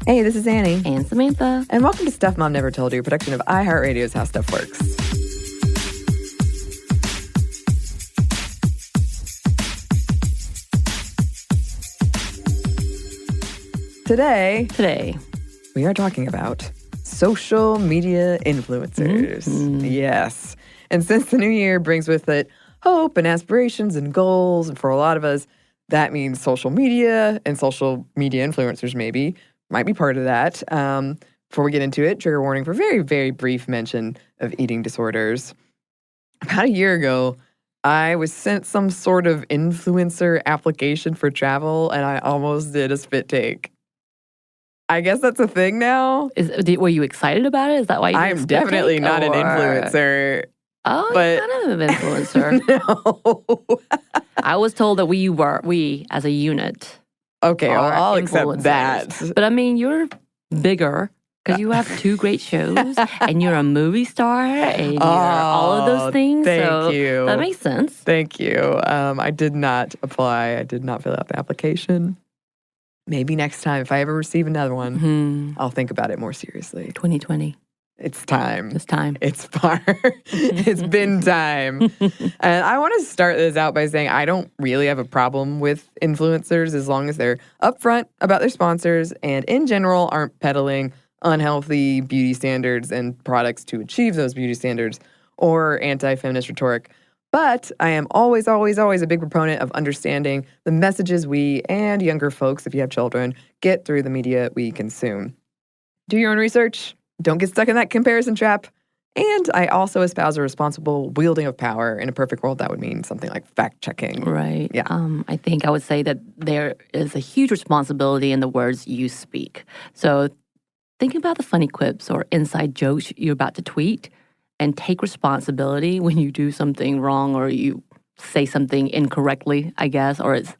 Hey, this is Anney. And Samantha. And welcome to Stuff Mom Never Told You, a production of iHeartRadio's How Stuff Works. Today, we are talking about social media influencers. Mm-hmm. Yes. And since the new year brings with it hope and aspirations and goals, and for a lot of us, that means social media and social media influencers might be part of that. Before we get into it, trigger warning for very, very brief mention of eating disorders. About a year ago, I was sent some sort of influencer application for travel, and I almost did a spit take. I guess that's a thing now. Were you excited about it? Is that why you did a spit take? I'm definitely not an influencer. Oh, but you're kind of an influencer. No. I was told that we as a unit. Okay, I'll accept that. But I mean, you're bigger because you have 2 great shows and you're a movie star and you're all of those things. Thank you. That makes sense. Thank you. I did not apply. I did not fill out the application. Maybe next time, if I ever receive another one, I'll think about it more seriously. 2020. It's time. It's time. It's far. It's been time. And I want to start this out by saying I don't really have a problem with influencers as long as they're upfront about their sponsors and in general aren't peddling unhealthy beauty standards and products to achieve those beauty standards or anti-feminist rhetoric. But I am always, always, always a big proponent of understanding the messages we and younger folks, if you have children, get through the media we consume. Do your own research. Don't get stuck in that comparison trap. And I also espouse a responsible wielding of power. In a perfect world, that would mean something like fact-checking. Right. Yeah. I think I would say that there is a huge responsibility in the words you speak. So think about the funny quips or inside jokes you're about to tweet and take responsibility when you do something wrong or you say something incorrectly, I guess, or it's,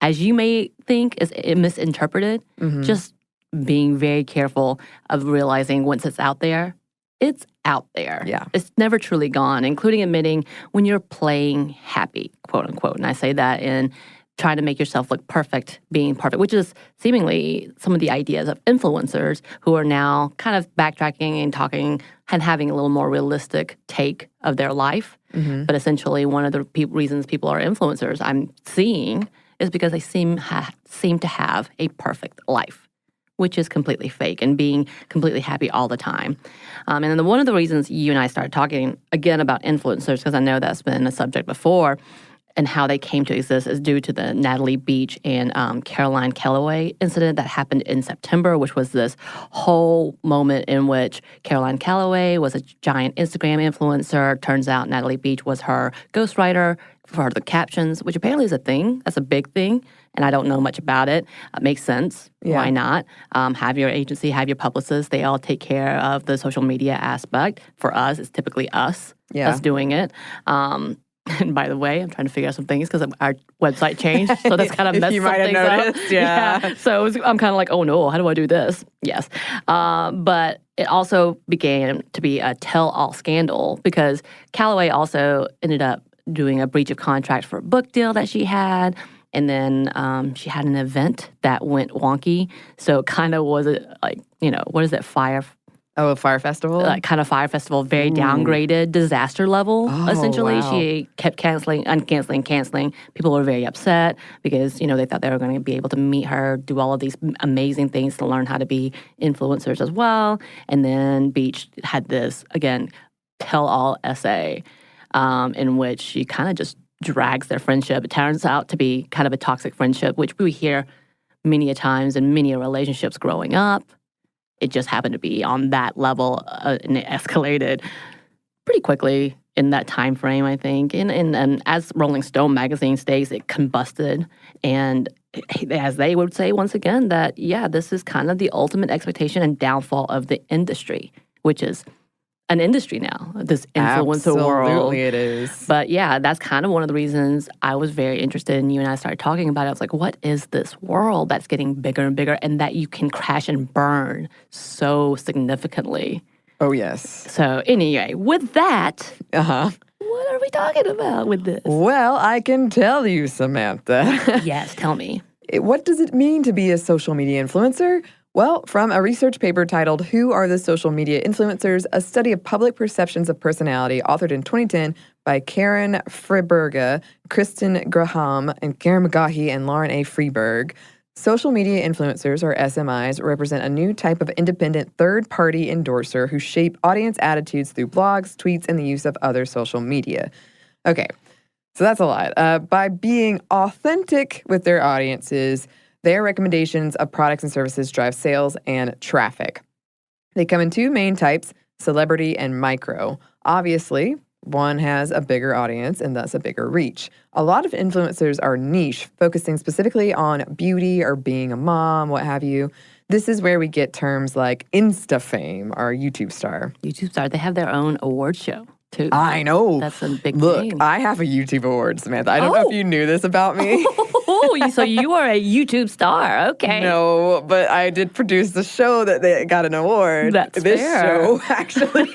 as you may think, is misinterpreted. Mm-hmm. Just being very careful of realizing once it's out there, it's out there. Yeah. It's never truly gone, including admitting when you're playing happy, quote unquote. And I say that in trying to make yourself look perfect, being perfect, which is seemingly some of the ideas of influencers who are now kind of backtracking and talking and having a little more realistic take of their life. Mm-hmm. But essentially, one of the reasons people are influencers I'm seeing is because they seem to have a perfect life, which is completely fake and being completely happy all the time. And then one of the reasons you and I started talking again about influencers, because I know that's been a subject before, and how they came to exist is due to the Natalie Beach and Caroline Calloway incident that happened in September, which was this whole moment in which Caroline Calloway was a giant Instagram influencer. Turns out Natalie Beach was her ghostwriter for the captions, which apparently is a thing. That's a big thing, and I don't know much about it. It makes sense. Yeah. Why not? Have your agency, have your publicist. They all take care of the social media aspect. For us, it's typically us that's doing it. And by the way, I'm trying to figure out some things because our website changed, so that's kind of messed some things up. Yeah. So I'm kind of like, oh no, how do I do this? Yes. But it also began to be a tell-all scandal because Calloway also ended up doing a breach of contract for a book deal that she had. And then she had an event that went wonky. So it kind of was what is it, a fire festival? Kind of fire festival, very downgraded, disaster level, essentially. Wow. She kept canceling. People were very upset because, they thought they were going to be able to meet her, do all of these amazing things to learn how to be influencers as well. And then Beach had this, again, tell-all essay in which she kind of just drags their friendship. It turns out to be kind of a toxic friendship, which we hear many a times in many relationships growing up. It just happened to be on that level, and it escalated pretty quickly in that time frame, I think. And as Rolling Stone magazine states, it combusted. And as they would say once again, that, this is kind of the ultimate expectation and downfall of the industry, which is an industry now, this influencer world. Absolutely it is. But that's kind of one of the reasons I was very interested in you and I started talking about it. I was like, what is this world that's getting bigger and bigger and that you can crash and burn so significantly? Oh, yes. So anyway, with that, what are we talking about with this? Well, I can tell you, Samantha. Yes, tell me. What does it mean to be a social media influencer? Well, from a research paper titled Who Are the Social Media Influencers? A Study of Public Perceptions of Personality, authored in 2010 by Karen Friberga, Kristen Graham, and Karen McGaughy, and Lauren A. Freeberg. Social media influencers, or SMIs, represent a new type of independent third-party endorser who shape audience attitudes through blogs, tweets, and the use of other social media. Okay, so that's a lot. By being authentic with their audiences, their recommendations of products and services drive sales and traffic. They come in two main types, celebrity and micro. Obviously, one has a bigger audience and thus a bigger reach. A lot of influencers are niche, focusing specifically on beauty or being a mom, what have you. This is where we get terms like Insta fame or YouTube star. YouTube star, they have their own award show, too. I know. That's a big Look, thing. I have a YouTube award, Samantha. I don't know if you knew this about me. Oh, so you are a YouTube star. Okay. No, but I did produce the show that they got an award. That's this fair. show, actually.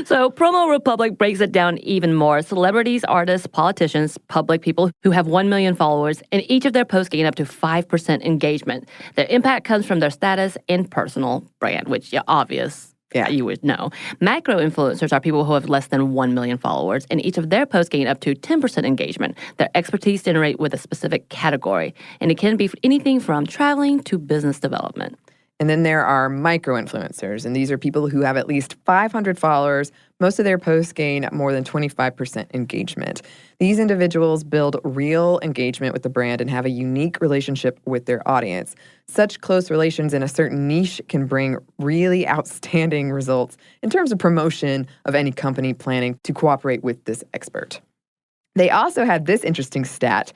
So Promo Republic breaks it down even more. Celebrities, artists, politicians, public people who have 1 million followers, and each of their posts gain up to 5% engagement. Their impact comes from their status and personal brand, which, obvious. Yeah, you would know. Macro influencers are people who have less than 1 million followers, and each of their posts gain up to 10% engagement. Their expertise generate with a specific category, and it can be anything from traveling to business development. And then there are micro-influencers, and these are people who have at least 500 followers. Most of their posts gain more than 25% engagement. These individuals build real engagement with the brand and have a unique relationship with their audience. Such close relations in a certain niche can bring really outstanding results in terms of promotion of any company planning to cooperate with this expert. They also had this interesting stat.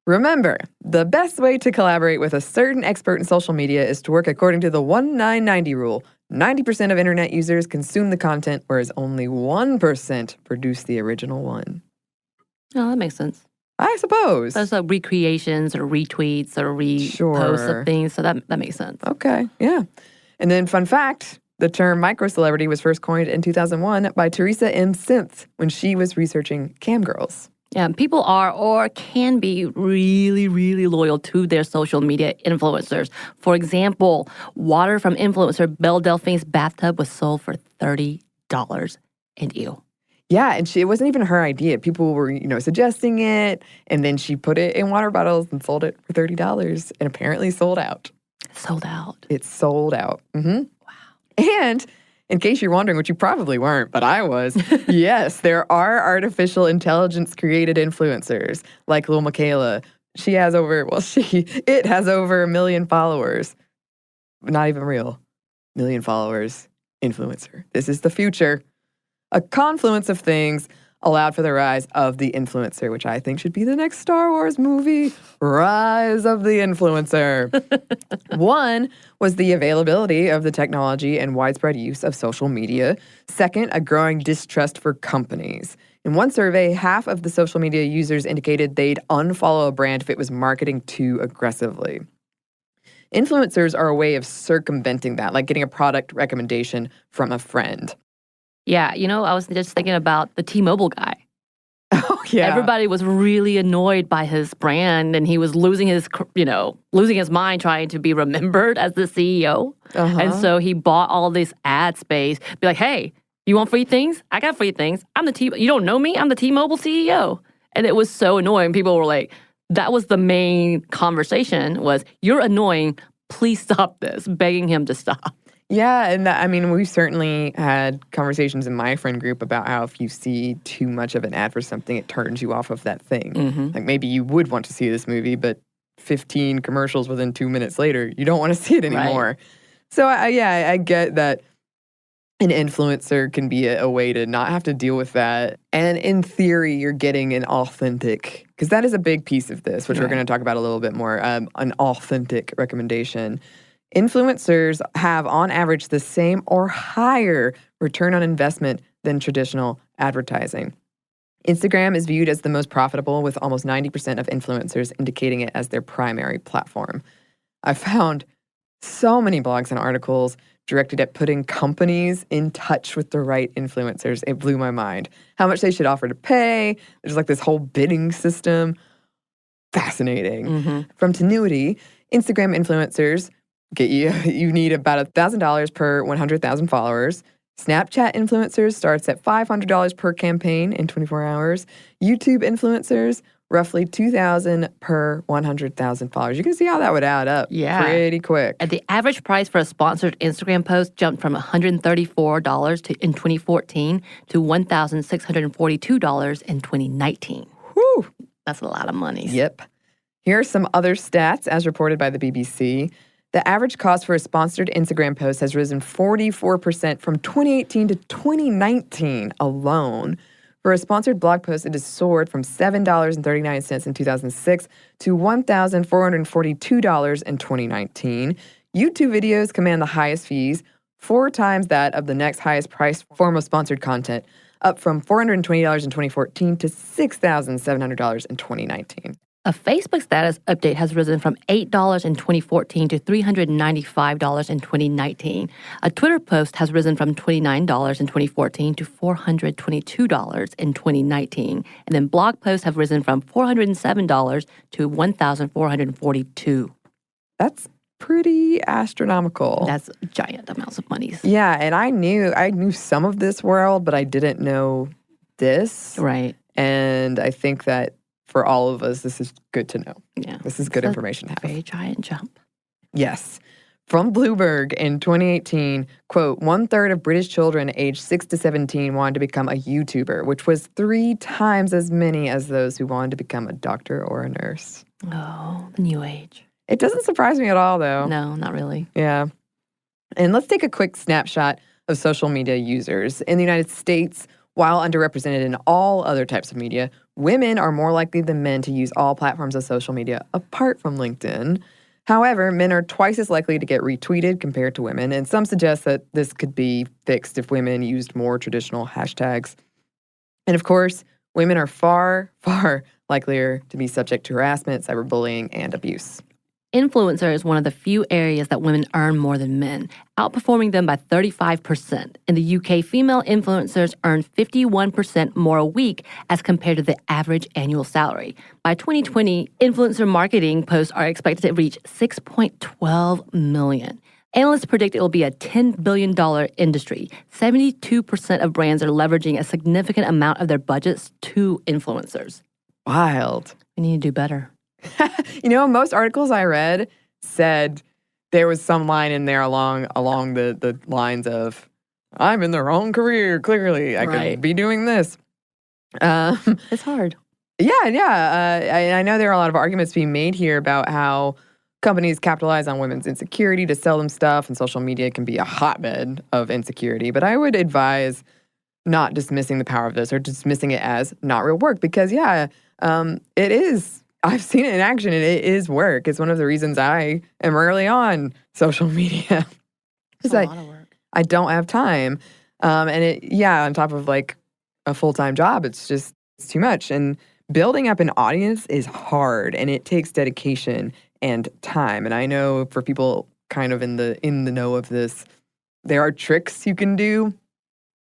Remember, the best way to collaborate with a certain expert in social media is to work according to the 1-9-90 rule. 90% of internet users consume the content, whereas only 1% produce the original one. Oh, that makes sense. I suppose. Those are recreations or retweets or reposts of things, so that makes sense. Okay, yeah. And then fun fact, the term micro-celebrity was first coined in 2001 by Teresa M. Synth when she was researching cam girls. Yeah, people are or can be really, really loyal to their social media influencers. For example, water from influencer Belle Delphine's bathtub was sold for $30. And ew. Yeah, and it wasn't even her idea. People were, suggesting it, and then she put it in water bottles and sold it for $30, and apparently sold out. Sold out. It sold out. Mm-hmm. Wow. And in case you're wondering, which you probably weren't, but I was, yes, there are artificial intelligence-created influencers, like Lil Michaela. It has over 1 million followers. Not even real. 1 million followers. Influencer. This is the future. A confluence of things allowed for the rise of the influencer, which I think should be the next Star Wars movie, Rise of the Influencer. One was the availability of the technology and widespread use of social media. Second, a growing distrust for companies. In one survey, half of the social media users indicated they'd unfollow a brand if it was marketing too aggressively. Influencers are a way of circumventing that, like getting a product recommendation from a friend. Yeah, I was just thinking about the T-Mobile guy. Oh, yeah. Everybody was really annoyed by his brand, and he was losing his mind trying to be remembered as the CEO. Uh-huh. And so he bought all this ad space. Be like, hey, you want free things? I got free things. You don't know me? I'm the T-Mobile CEO. And it was so annoying. People were like, that was the main conversation was, you're annoying. Please stop this, begging him to stop. Yeah, and we've certainly had conversations in my friend group about how if you see too much of an ad for something, it turns you off of that thing. Mm-hmm. Like maybe you would want to see this movie, but 15 commercials within 2 minutes later, you don't want to see it anymore. Right. So I get that an influencer can be a way to not have to deal with that. And in theory, you're getting an authentic, because that is a big piece of this, which we're going to talk about a little bit more, an authentic recommendation. Influencers have, on average, the same or higher return on investment than traditional advertising. Instagram is viewed as the most profitable, with almost 90% of influencers indicating it as their primary platform. I found so many blogs and articles directed at putting companies in touch with the right influencers. It blew my mind. How much they should offer to pay. There's like this whole bidding system. Fascinating. Mm-hmm. From Tenuity, Instagram influencers You need about $1,000 per 100,000 followers. Snapchat influencers starts at $500 per campaign in 24 hours. YouTube influencers, roughly $2,000 per 100,000 followers. You can see how that would add up pretty quick. And the average price for a sponsored Instagram post jumped from $134 in 2014 to $1,642 in 2019. Whew. That's a lot of money. Yep. Here are some other stats as reported by the BBC. The average cost for a sponsored Instagram post has risen 44% from 2018 to 2019 alone. For a sponsored blog post, it has soared from $7.39 in 2006 to $1,442 in 2019. YouTube videos command the highest fees, 4 times that of the next highest priced form of sponsored content, up from $420 in 2014 to $6,700 in 2019. A Facebook status update has risen from $8 in 2014 to $395 in 2019. A Twitter post has risen from $29 in 2014 to $422 in 2019. And then blog posts have risen from $407 to $1,442. That's pretty astronomical. That's giant amounts of money. Yeah, and I knew some of this world, but I didn't know this. Right. And I think that for all of us, this is good to know. Yeah. This is good information to have. Very giant jump. Yes. From Bloomberg in 2018, quote, 1/3 of British children aged 6 to 17 wanted to become a YouTuber, which was 3 times as many as those who wanted to become a doctor or a nurse. Oh, the new age. It doesn't surprise me at all, though. No, not really. Yeah. And let's take a quick snapshot of social media users. In the United States, while underrepresented in all other types of media, women are more likely than men to use all platforms of social media apart from LinkedIn. However, men are twice as likely to get retweeted compared to women, and some suggest that this could be fixed if women used more traditional hashtags. And of course, women are far, far likelier to be subject to harassment, cyberbullying, and abuse. Influencer is one of the few areas that women earn more than men, outperforming them by 35%. In the UK, female influencers earn 51% more a week as compared to the average annual salary. By 2020, influencer marketing posts are expected to reach 6.12 million. Analysts predict it will be a $10 billion industry. 72% of brands are leveraging a significant amount of their budgets to influencers. Wild. We need to do better. You know, most articles I read said there was some line in there along the lines of, I'm in the wrong career, clearly. I could be doing this. It's hard. Yeah. I know there are a lot of arguments being made here about how companies capitalize on women's insecurity to sell them stuff, and social media can be a hotbed of insecurity. But I would advise not dismissing the power of this or dismissing it as not real work because, it is. I've seen it in action, and it is work. It's one of the reasons I am rarely on social media. It's a lot of work. I don't have time. On top of like a full-time job, it's too much. And building up an audience is hard, and it takes dedication and time. And I know for people kind of in the know of this, there are tricks you can do,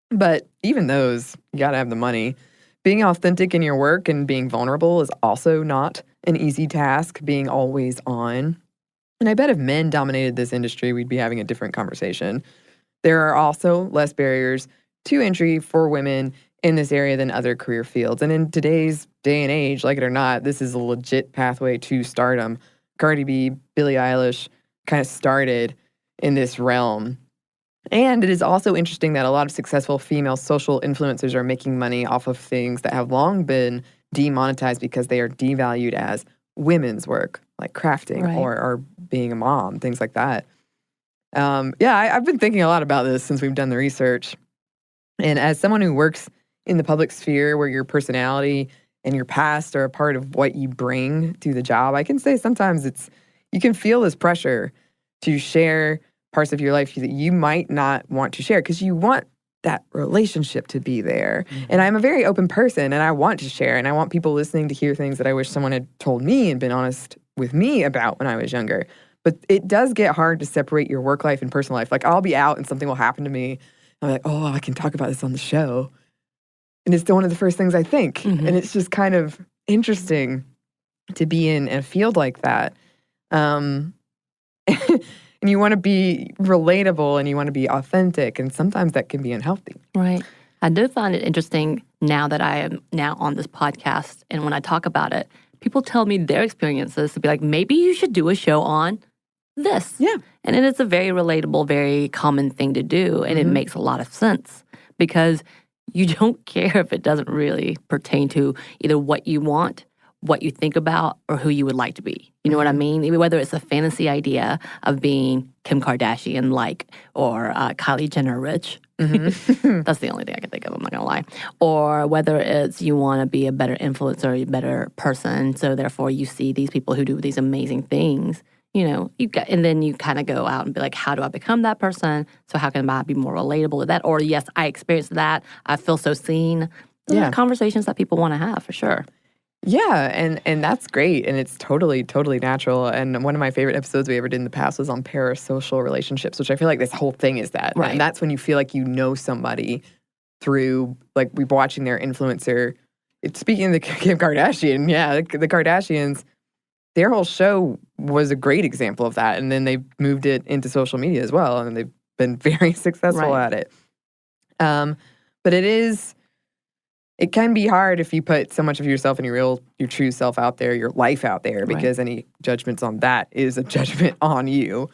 but even those, you got to have the money. Being authentic in your work and being vulnerable is also not an easy task, being always on. And I bet if men dominated this industry, we'd be having a different conversation. There are also less barriers to entry for women in this area than other career fields. And in today's day and age, like it or not, this is a legit pathway to stardom. Cardi B, Billie Eilish kind of started in this realm. And it is also interesting that a lot of successful female social influencers are making money off of things that have long been demonetized because they are devalued as women's work, like crafting or being a mom, things like that. I've been thinking a lot about this since we've done the research. And as someone who works in the public sphere where your personality and your past are a part of what you bring to the job, I can say sometimes you can feel this pressure to share parts of your life that you might not want to share because you want that relationship to be there. Mm-hmm. And I'm a very open person, and I want to share, and I want people listening to hear things that I wish someone had told me and been honest with me about when I was younger. But it does get hard to separate your work life and personal life. Like, I'll be out and something will happen to me. I'm like, oh, I can talk about this on the show. And it's one of the first things I think. Mm-hmm. And it's just kind of interesting to be in a field like that. and you want to be relatable and you want to be authentic. And sometimes that can be unhealthy. Right. I do find it interesting now that I am now on this podcast, and when I talk about it, people tell me their experiences to be like, maybe you should do a show on this. Yeah. And it is a very relatable, very common thing to do, and it makes a lot of sense because you don't care if it doesn't really pertain to either what you want, what you think about, or who you would like to be. You know what I mean? Whether it's a fantasy idea of being Kim Kardashian-like or Kylie Jenner-rich. That's the only thing I can think of, I'm not going to lie. Or whether it's you want to be a better influencer, a better person, so therefore you see these people who do these amazing things. And then you kind of go out and be like, how do I become that person? So how can I be more relatable to that? Or yes, I experienced that. I feel so seen. Those are conversations that people want to have for sure. Yeah, and that's great, and it's totally, totally natural. And one of my favorite episodes we ever did in the past was on parasocial relationships, which I feel like this whole thing is that. Right. And that's when you feel like you know somebody through, like, we're watching their influencer. Speaking of the Kim Kardashian, the Kardashians, their whole show was a great example of that. And then they moved it into social media as well, and they've been very successful at it. But it can be hard if you put so much of yourself and your true self out there, your life out there, because any judgments on that is a judgment on you.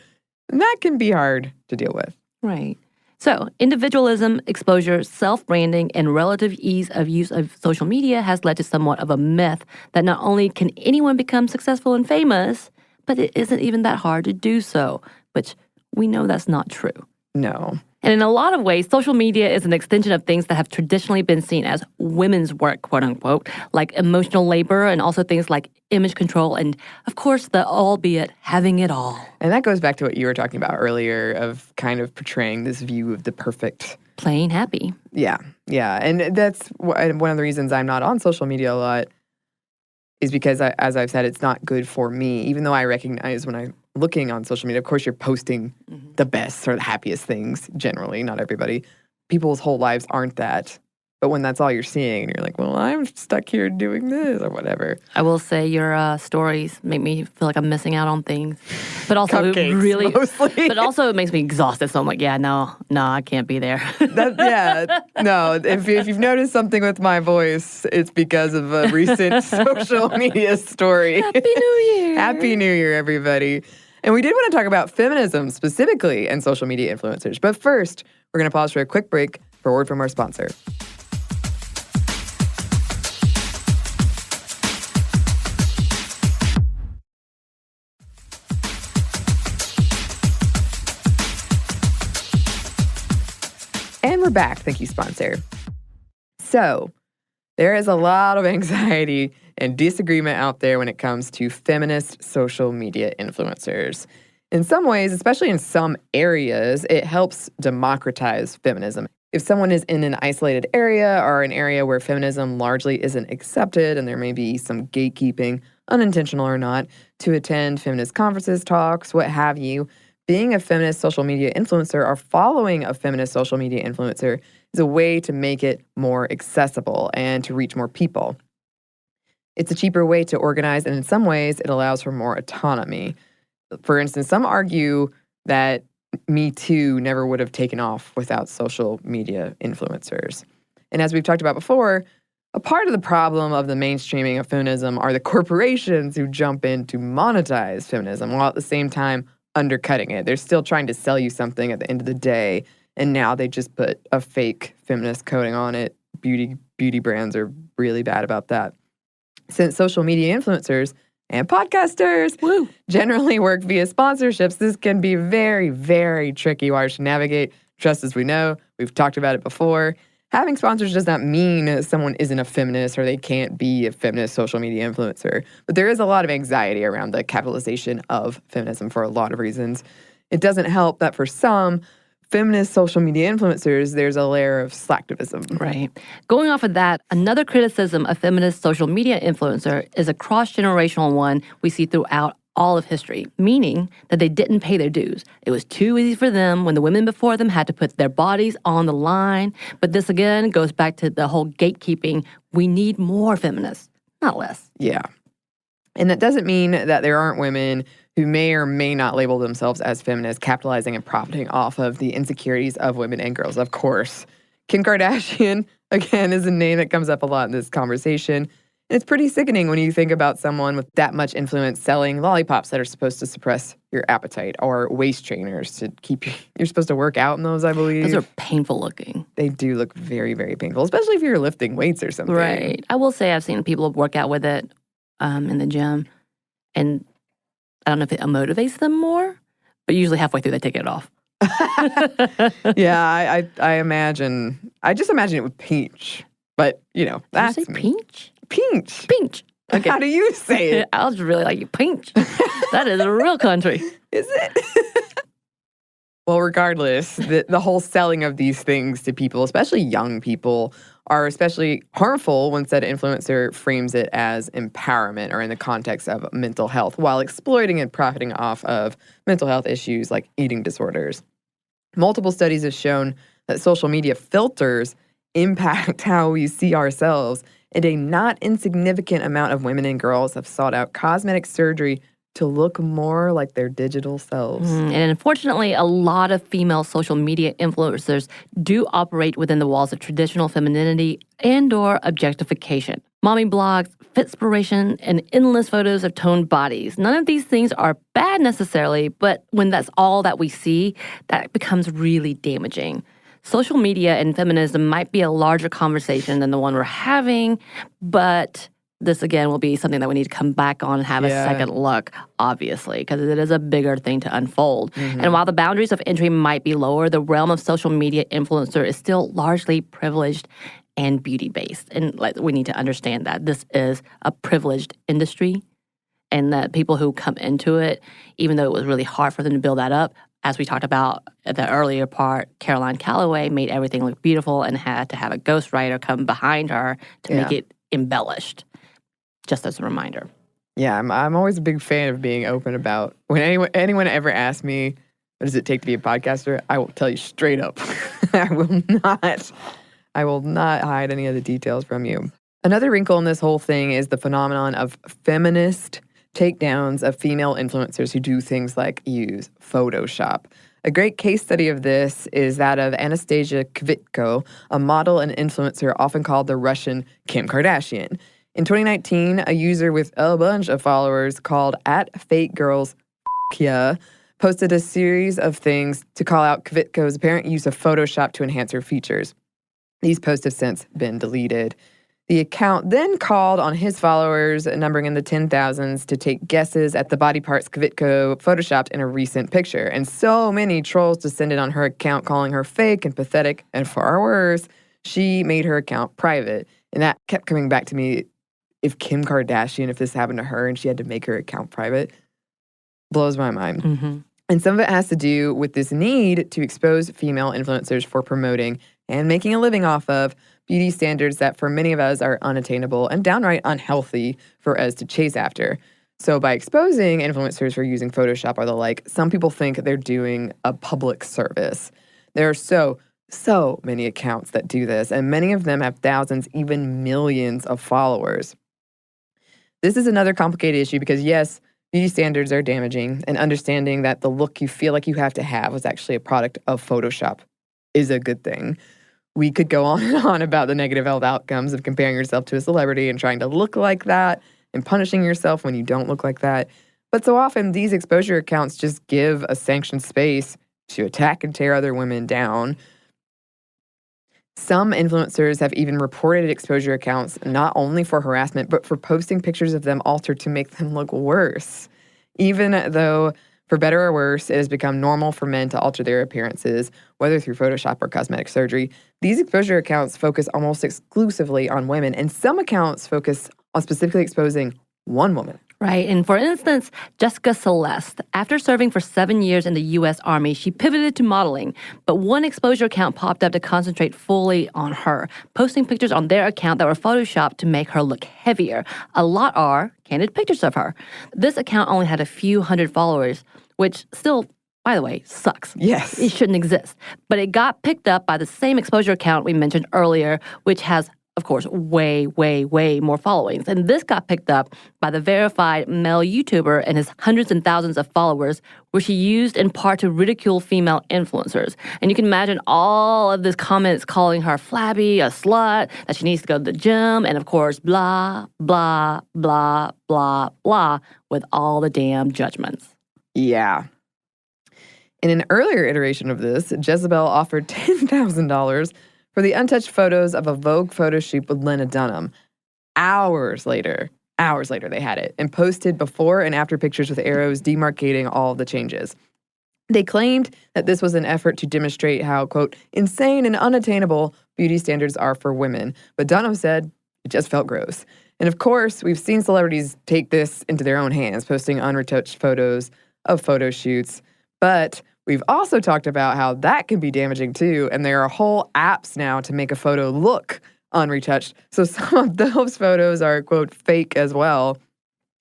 And that can be hard to deal with. Right. So, individualism, exposure, self-branding, and relative ease of use of social media has led to somewhat of a myth that not only can anyone become successful and famous, but it isn't even that hard to do so, which we know that's not true. No. And in a lot of ways, social media is an extension of things that have traditionally been seen as women's work, quote unquote, like emotional labor and also things like image control and, of course, the albeit having it all. And that goes back to what you were talking about earlier of kind of portraying this view of the perfect. Plain happy. Yeah. And that's one of the reasons I'm not on social media a lot is because, as I've said, it's not good for me, even though I recognize when I'm looking on social media, of course, you're posting the best or the happiest things generally, not everybody. People's whole lives aren't that. But when that's all you're seeing, and you're like, well, I'm stuck here doing this or whatever. I will say your stories make me feel like I'm missing out on things. But also Cupcakes, really, mostly. But also it makes me exhausted. So I'm like, no, I can't be there. No. If you've noticed something with my voice, it's because of a recent social media story. Happy New Year. Happy New Year, everybody. And we did want to talk about feminism specifically and social media influencers. But first, we're going to pause for a quick break for a word from our sponsor. And we're back. Thank you, sponsor. So, there is a lot of anxiety and disagreement out there when it comes to feminist social media influencers. In some ways, especially in some areas, it helps democratize feminism. If someone is in an isolated area or an area where feminism largely isn't accepted and there may be some gatekeeping, unintentional or not, to attend feminist conferences, talks, what have you, being a feminist social media influencer or following a feminist social media influencer is a way to make it more accessible and to reach more people. It's a cheaper way to organize, and in some ways, it allows for more autonomy. For instance, some argue that Me Too never would have taken off without social media influencers. And as we've talked about before, a part of the problem of the mainstreaming of feminism are the corporations who jump in to monetize feminism while at the same time undercutting it. They're still trying to sell you something at the end of the day, and now they just put a fake feminist coating on it. Beauty brands are really bad about that. Since social media influencers and podcasters generally work via sponsorships, this can be very, very tricky wires to navigate. Just as we know, we've talked about it before. Having sponsors does not mean someone isn't a feminist or they can't be a feminist social media influencer. But there is a lot of anxiety around the capitalization of feminism for a lot of reasons. It doesn't help that for some feminist social media influencers, there's a layer of slacktivism. Right. Going off of that, another criticism of feminist social media influencer is a cross-generational one we see throughout all of history, meaning that they didn't pay their dues. It was too easy for them when the women before them had to put their bodies on the line. But this, again, goes back to the whole gatekeeping. We need more feminists, not less. Yeah. And that doesn't mean that there aren't women who may or may not label themselves as feminists, capitalizing and profiting off of the insecurities of women and girls, of course. Kim Kardashian, again, is a name that comes up a lot in this conversation. And it's pretty sickening when you think about someone with that much influence selling lollipops that are supposed to suppress your appetite, or waist trainers to keep you. You're supposed to work out in those, I believe. Those are painful looking. They do look very, very painful, especially if you're lifting weights or something. Right. I will say I've seen people work out with it in the gym, and I don't know if it motivates them more, but usually halfway through they take it off. Yeah, I imagine. I just imagine it with peach. But, that's Did you say me. peach? Peach. Peach. Okay. How do you say it? I was really like, peach. That is a real country. Is it? Well, regardless, the whole selling of these things to people, especially young people, are especially harmful when said influencer frames it as empowerment or in the context of mental health, while exploiting and profiting off of mental health issues like eating disorders. Multiple studies have shown that social media filters impact how we see ourselves, and a not insignificant amount of women and girls have sought out cosmetic surgery to look more like their digital selves. And unfortunately, a lot of female social media influencers do operate within the walls of traditional femininity and/or objectification. Mommy blogs, fitspiration, and endless photos of toned bodies. None of these things are bad necessarily, but when that's all that we see, that becomes really damaging. Social media and feminism might be a larger conversation than the one we're having, but this, again, will be something that we need to come back on and have a second look, obviously, because it is a bigger thing to unfold. And while the boundaries of entry might be lower, the realm of social media influencer is still largely privileged and beauty-based. And we need to understand that this is a privileged industry, and that people who come into it, even though it was really hard for them to build that up, as we talked about at the earlier part, Caroline Calloway made everything look beautiful and had to have a ghostwriter come behind her to make it embellished. Just as a reminder. Yeah, I'm always a big fan of being open about when anyone ever asks me, what does it take to be a podcaster? I will tell you straight up. I will not hide any of the details from you. Another wrinkle in this whole thing is the phenomenon of feminist takedowns of female influencers who do things like use Photoshop. A great case study of this is that of Anastasia Kvitko, a model and influencer often called the Russian Kim Kardashian. In 2019, a user with a bunch of followers called @FakeGirlsYa posted a series of things to call out Kvitko's apparent use of Photoshop to enhance her features. These posts have since been deleted. The account then called on his followers, numbering in the 10,000s, to take guesses at the body parts Kvitko photoshopped in a recent picture. And so many trolls descended on her account, calling her fake and pathetic, and far worse, she made her account private. And that kept coming back to me. If Kim Kardashian, if this happened to her and she had to make her account private, blows my mind. And some of it has to do with this need to expose female influencers for promoting and making a living off of beauty standards that for many of us are unattainable and downright unhealthy for us to chase after. So by exposing influencers for using Photoshop or the like, some people think they're doing a public service. There are so many accounts that do this, and many of them have thousands, even millions of followers. This is another complicated issue because, yes, beauty standards are damaging, and understanding that the look you feel like you have to have was actually a product of Photoshop is a good thing. We could go on and on about the negative health outcomes of comparing yourself to a celebrity and trying to look like that and punishing yourself when you don't look like that. But so often, these exposure accounts just give a sanctioned space to attack and tear other women down. Some influencers have even reported exposure accounts not only for harassment, but for posting pictures of them altered to make them look worse. Even though, for better or worse, it has become normal for men to alter their appearances, whether through Photoshop or cosmetic surgery, these exposure accounts focus almost exclusively on women, and some accounts focus on specifically exposing one woman. Right. And for instance, Jessica Celeste, after serving for 7 years in the U.S. Army, she pivoted to modeling. But one exposure account popped up to concentrate fully on her, posting pictures on their account that were photoshopped to make her look heavier. A lot are candid pictures of her. This account only had a few hundred followers, which still, by the way, sucks. Yes. It shouldn't exist. But it got picked up by the same exposure account we mentioned earlier, which has of course, way, way, way more followings. And this got picked up by the verified male YouTuber and his hundreds and thousands of followers, which he used in part to ridicule female influencers. And you can imagine all of these comments calling her flabby, a slut, that she needs to go to the gym, and of course, blah, blah, blah, blah, blah, with all the damn judgments. Yeah. In an earlier iteration of this, Jezebel offered $10,000 for the untouched photos of a Vogue photo shoot with Lena Dunham. Hours later they had it, and posted before and after pictures with arrows demarcating all of the changes. They claimed that this was an effort to demonstrate how, quote, insane and unattainable beauty standards are for women. But Dunham said it just felt gross. And of course, we've seen celebrities take this into their own hands, posting unretouched photos of photo shoots. But we've also talked about how that can be damaging too, and there are whole apps now to make a photo look unretouched. So some of those photos are, quote, fake as well.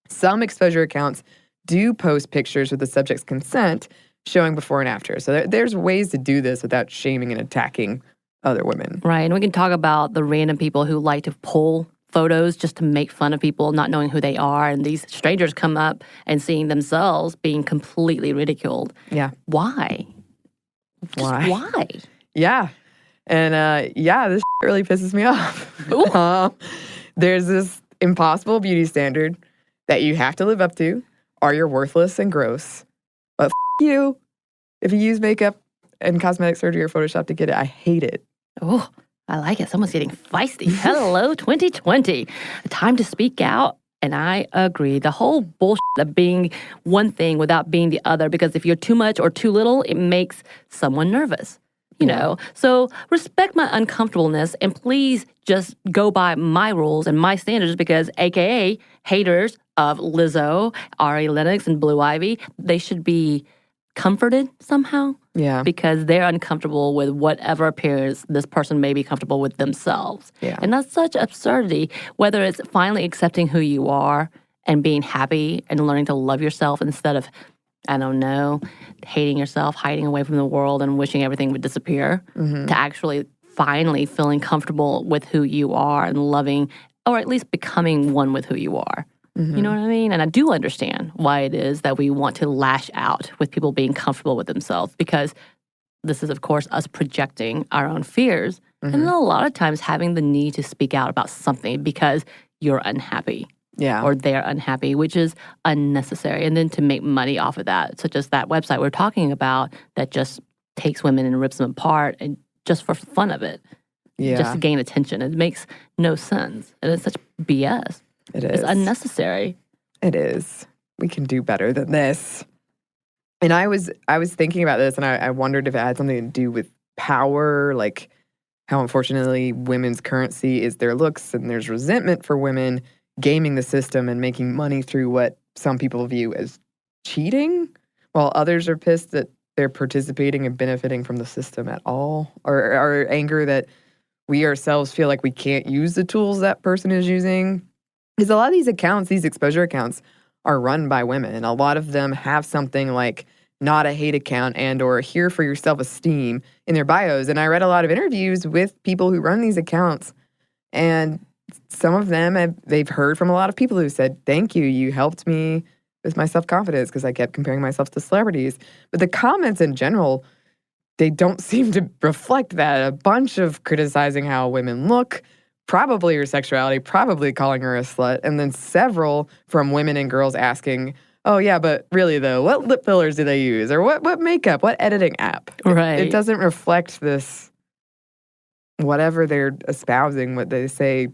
Some exposure accounts do post pictures with the subject's consent, showing before and after. So there's ways to do this without shaming and attacking other women. Right, and we can talk about the random people who like to pull photos just to make fun of people, not knowing who they are, and these strangers come up and seeing themselves being completely ridiculed. Yeah. Why? Why? Yeah. And this really pisses me off. There's this impossible beauty standard that you have to live up to, or you're worthless and gross. But you, if you use makeup and cosmetic surgery or Photoshop to get it, I hate it. Oh, I like it. Someone's getting feisty. Hello, 2020. Time to speak out. And I agree. The whole bullshit of being one thing without being the other, because if you're too much or too little, it makes someone nervous. You know, so respect my uncomfortableness and please just go by my rules and my standards, because AKA haters of Lizzo, Ari Lennox, and Blue Ivy, they should be comforted somehow. Yeah. Because they're uncomfortable with whatever appearance this person may be comfortable with themselves. Yeah. And that's such absurdity, whether it's finally accepting who you are and being happy and learning to love yourself instead of, I don't know, hating yourself, hiding away from the world and wishing everything would disappear, to actually finally feeling comfortable with who you are and loving, or at least becoming one with who you are. You know what I mean? And I do understand why it is that we want to lash out with people being comfortable with themselves, because this is, of course, us projecting our own fears. And then a lot of times having the need to speak out about something because you're unhappy. Yeah. Or they're unhappy, which is unnecessary. And then to make money off of that, such as that website we're talking about that just takes women and rips them apart and just for fun of it. Yeah. Just to gain attention. It makes no sense. And it's such BS. It is. It's unnecessary. It is. We can do better than this. And I was thinking about this, and I wondered if it had something to do with power, like how unfortunately women's currency is their looks, and there's resentment for women gaming the system and making money through what some people view as cheating, while others are pissed that they're participating and benefiting from the system at all, or anger that we ourselves feel like we can't use the tools that person is using. Because a lot of these accounts, these exposure accounts, are run by women. A lot of them have something like not a hate account and or here for your self-esteem in their bios. And I read a lot of interviews with people who run these accounts, and some of them, they've heard from a lot of people who said, thank you, you helped me with my self-confidence because I kept comparing myself to celebrities. But the comments in general, they don't seem to reflect that. A bunch of criticizing how women look, probably her sexuality, probably calling her a slut, and then several from women and girls asking, oh yeah, but really though, what lip fillers do they use? Or what makeup, what editing app? Right. It doesn't reflect this, whatever they're espousing, what they say,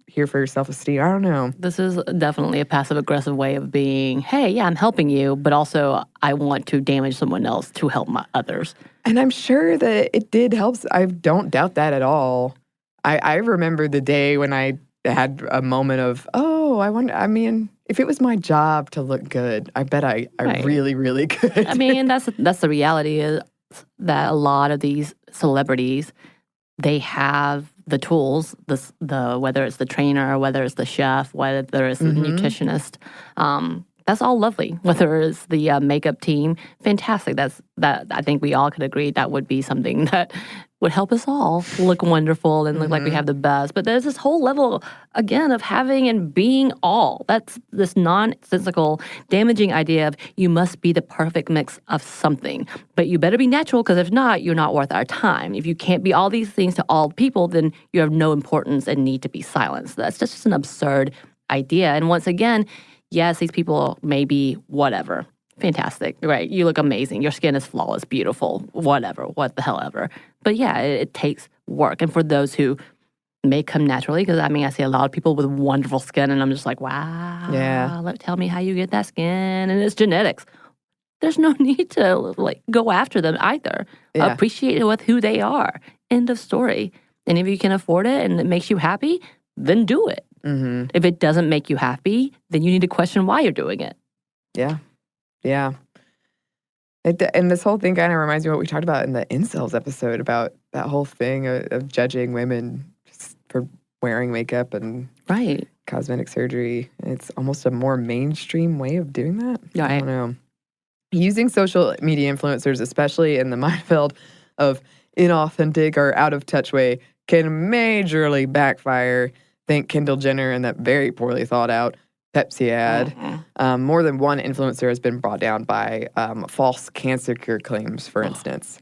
here for your self-esteem. I don't know. This is definitely a passive-aggressive way of being, hey, yeah, I'm helping you, but also I want to damage someone else to help others. And I'm sure that it did help. I don't doubt that at all. I remember the day when I had a moment of, oh, I wonder, I mean, if it was my job to look good, I bet I Right. really, really could. I mean, that's the reality is that a lot of these celebrities, they have the tools, the whether it's the trainer, whether it's the chef, whether it's the nutritionist. That's all lovely. Whether it's the makeup team, fantastic. That I think we all could agree that would be something that would help us all look wonderful and look like we have the best. But there's this whole level, again, of having and being all. That's this nonsensical, damaging idea of you must be the perfect mix of something. But you better be natural, because if not, you're not worth our time. If you can't be all these things to all people, then you have no importance and need to be silenced. That's just an absurd idea. And once again, yes, these people may be whatever. Fantastic, right? You look amazing. Your skin is flawless, beautiful, whatever, what the hell ever. But yeah, it takes work. And for those who may come naturally, because I mean, I see a lot of people with wonderful skin, and I'm just like, wow, tell me how you get that skin. And it's genetics. There's no need to like go after them either. Yeah. Appreciate it with who they are. End of story. And if you can afford it and it makes you happy, then do it. If it doesn't make you happy, then you need to question why you're doing it. Yeah. Yeah. And this whole thing kind of reminds me of what we talked about in the incels episode about that whole thing of judging women just for wearing makeup and cosmetic surgery. It's almost a more mainstream way of doing that. Right. I don't know. Using social media influencers, especially in the minefield of inauthentic or out-of-touch way, can majorly backfire. Think Kendall Jenner and that very poorly thought-out Pepsi ad. More than one influencer has been brought down by false cancer cure claims, for instance.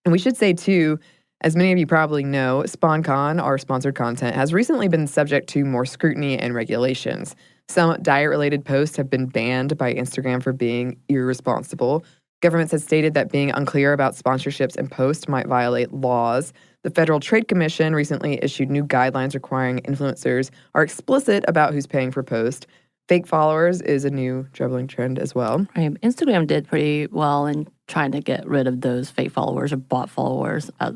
And we should say, too, as many of you probably know, SponCon, our sponsored content, has recently been subject to more scrutiny and regulations. Some diet-related posts have been banned by Instagram for being irresponsible. Governments have stated that being unclear about sponsorships and posts might violate laws. The Federal Trade Commission recently issued new guidelines requiring influencers are explicit about who's paying for posts. Fake followers is a new troubling trend as well. Right. Instagram did pretty well in trying to get rid of those fake followers or bot followers a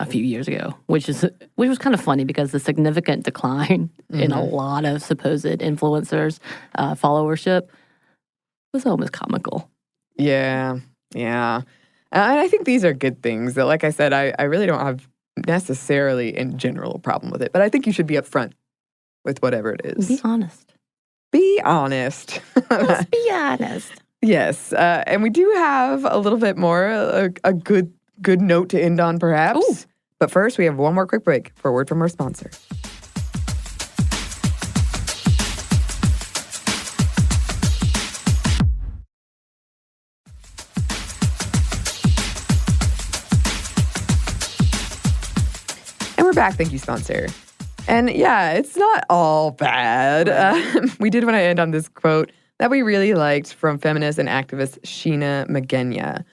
few years ago, which was kind of funny because the significant decline in a lot of supposed influencers' followership was almost comical. Yeah. And I think these are good things. That, like I said, I really don't have necessarily in general a problem with it, but I think you should be upfront with whatever it is. Be honest. Be honest. Just be honest. Yes. And we do have a little bit more, a good note to end on, perhaps. Ooh. But first, we have one more quick break for a word from our sponsor. And we're back. Thank you, sponsor. And yeah, it's not all bad. We did want to end on this quote that we really liked from feminist and activist Sheena Magenia.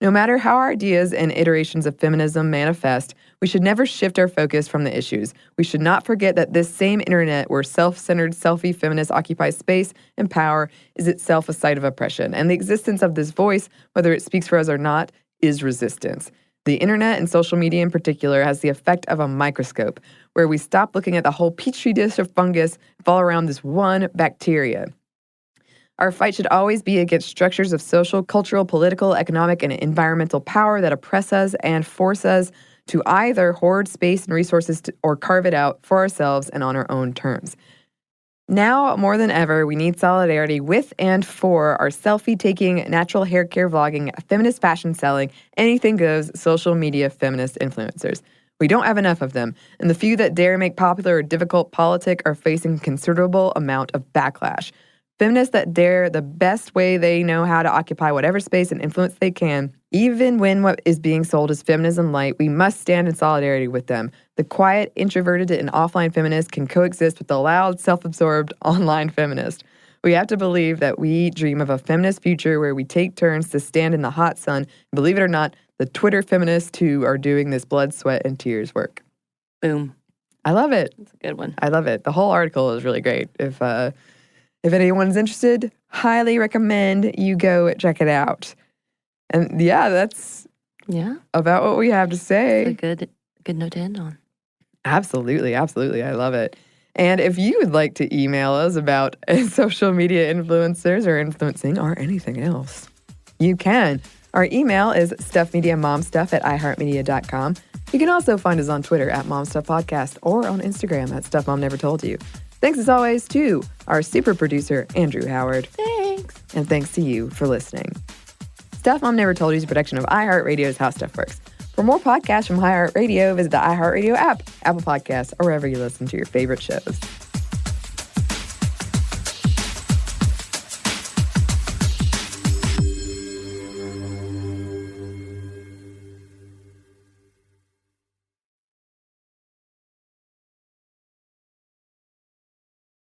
No matter how our ideas and iterations of feminism manifest, we should never shift our focus from the issues. We should not forget that this same internet where self-centered, selfie feminists occupy space and power is itself a site of oppression. And the existence of this voice, whether it speaks for us or not, is resistance. The internet and social media in particular has the effect of a microscope, where we stop looking at the whole petri dish of fungus and fall around this one bacteria. Our fight should always be against structures of social, cultural, political, economic, and environmental power that oppress us and force us to either hoard space and resources or carve it out for ourselves and on our own terms. Now, more than ever, we need solidarity with and for our selfie-taking, natural hair care vlogging, feminist fashion selling, anything goes social media feminist influencers. We don't have enough of them, and the few that dare make popular or difficult politic are facing considerable amount of backlash. Feminists that dare the best way they know how to occupy whatever space and influence they can, even when what is being sold is feminism light, we must stand in solidarity with them. The quiet, introverted, and offline feminist can coexist with the loud, self-absorbed online feminist. We have to believe that we dream of a feminist future where we take turns to stand in the hot sun. And believe it or not, the Twitter feminists too are doing this blood, sweat, and tears work. Boom. I love it. It's a good one. I love it. The whole article is really great. If anyone's interested, highly recommend you go check it out. And yeah, that's about what we have to say. It's a good note to end on. Absolutely. I love it. And if you would like to email us about social media influencers or influencing or anything else, you can. Our email is stuffmediamomstuff@iheartmedia.com. You can also find us on Twitter @MomStuffPodcast or on Instagram @StuffMomNeverToldYou. Thanks as always to our super producer, Andrew Howard. Thanks. And thanks to you for listening. Stuff Mom Never Told You is a production of iHeartRadio's How Stuff Works. For more podcasts from iHeartRadio, visit the iHeartRadio app, Apple Podcasts, or wherever you listen to your favorite shows.